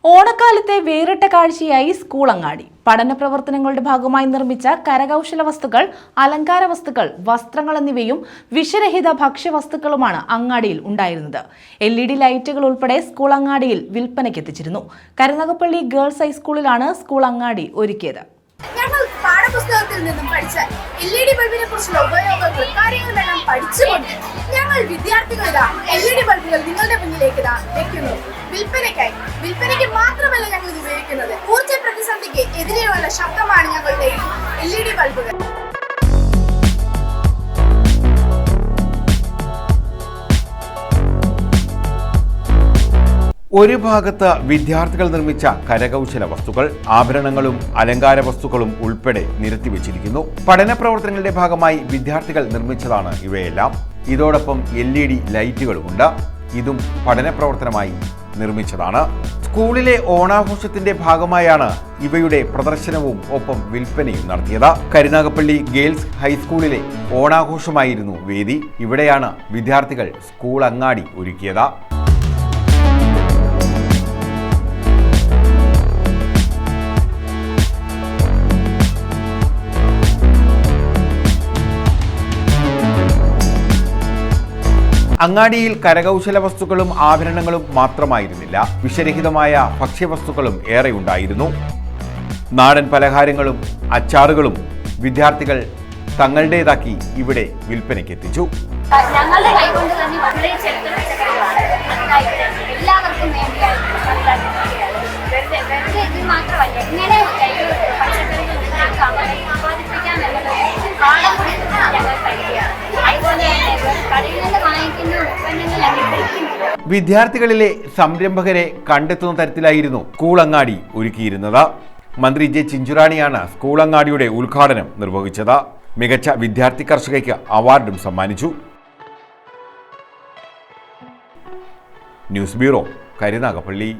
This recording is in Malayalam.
ഓണക്കാലത്തെ വേറിട്ട കാഴ്ചയായി സ്കൂൾ അങ്ങാടി. പഠന പ്രവർത്തനങ്ങളുടെ ഭാഗമായി നിർമ്മിച്ച കരകൗശല വസ്തുക്കൾ, അലങ്കാര വസ്തുക്കൾ, വസ്ത്രങ്ങൾ എന്നിവയും വിഷരഹിത ഭക്ഷ്യവസ്തുക്കളുമാണ് അങ്ങാടിയിൽ ഉണ്ടായിരുന്നത്. LED ലൈറ്റുകൾ ഉൾപ്പെടെ സ്കൂൾ അങ്ങാടിയിൽ വിൽപ്പനയ്ക്കെത്തിച്ചിരുന്നു. കരുനാഗപ്പള്ളി ഗേൾസ് ഹൈസ്കൂളിലാണ് സ്കൂൾ അങ്ങാടി ഒരുക്കിയത്. ഞങ്ങൾ പാഠപുസ്തകത്തിൽ നിന്നും പഠിച്ച LED ബൾബിനെ കുറിച്ചുള്ള ഉപയോഗങ്ങൾ കാര്യങ്ങളെല്ലാം പഠിച്ചുകൊണ്ട് ഞങ്ങൾ വിദ്യാർത്ഥികൾ LED ബൾബുകൾ നിങ്ങളുടെ മുന്നിലേക്ക് വെക്കുന്നു. വിൽപ്പനയ്ക്ക് മാത്രമല്ല ഞങ്ങൾ ഇത് ഉപയോഗിക്കുന്നത്. ഊർജ്ജ പ്രതിസന്ധിക്ക് എതിരെയുള്ള ശബ്ദമാണ് ഞങ്ങളുടെ LED ബൾബുകൾ. ഒരു ഭാഗത്ത് വിദ്യാർത്ഥികൾ നിർമ്മിച്ച കരകൗശല വസ്തുക്കൾ, ആഭരണങ്ങളും അലങ്കാര വസ്തുക്കളും ഉൾപ്പെടെ നിരത്തിവെച്ചിരിക്കുന്നു. പഠന പ്രവർത്തനങ്ങളുടെ ഭാഗമായി വിദ്യാർത്ഥികൾ നിർമ്മിച്ചതാണ് ഇവയെല്ലാം. ഇതോടൊപ്പം LED ലൈറ്റുകളുമുണ്ട്. ഇതും പഠന പ്രവർത്തനമായി നിർമ്മിച്ചതാണ്. സ്കൂളിലെ ഓണാഘോഷത്തിന്റെ ഭാഗമായാണ് ഇവയുടെ പ്രദർശനവും ഒപ്പം വിൽപ്പനയും നടത്തിയത്. കരുനാഗപ്പള്ളി ഗേൾസ് ഹൈസ്കൂളിലെ ഓണാഘോഷമായിരുന്നു വേദി. ഇവിടെയാണ് വിദ്യാർത്ഥികൾ സ്കൂൾ അങ്ങാടി ഒരുക്കിയത്. അങ്ങാടിയിൽ കരകൗശല വസ്തുക്കളും ആഭരണങ്ങളും മാത്രമായിരുന്നില്ല, വിഷരഹിതമായ ഭക്ഷ്യവസ്തുക്കളും ഏറെ ഉണ്ടായിരുന്നു. നാടൻ പലഹാരങ്ങളും അച്ചാറുകളും വിദ്യാർത്ഥികൾ തങ്ങളുടേതാക്കി ഇവിടെ വിൽപ്പനയ്ക്ക് എത്തിച്ചു. ഞങ്ങളുടെ കൈകൊണ്ട് തന്നെ വളരെ എല്ലാവർക്കും ഇത് മാത്രമല്ല, ഇങ്ങനെ പച്ചക്കറികൾ ഉത്പാദിപ്പിക്കാൻ എന്നുള്ളത് പാഠം ഞങ്ങൾ കഴിക്കുകയാണ്. അതുപോലെ തന്നെ കടയിൽ നിന്ന് വാങ്ങിക്കുന്ന ഉൽപ്പന്നങ്ങൾ ഞങ്ങൾ കഴിക്കുന്നില്ല. വിദ്യാർത്ഥികളിലെ സംരംഭകരെ കണ്ടെത്തുന്ന തരത്തിലായിരുന്നു സ്കൂൾ അങ്ങാടി ഒരുക്കിയിരുന്നത്. മന്ത്രി ജെ ചിഞ്ചുറാണിയാണ് സ്കൂൾ അങ്ങാടിയുടെ ഉദ്ഘാടനം നിർവഹിച്ചത്. മികച്ച വിദ്യാർത്ഥി കർഷകയ്ക്ക് അവാർഡും സമ്മാനിച്ചു. News bureau, Karunagappally.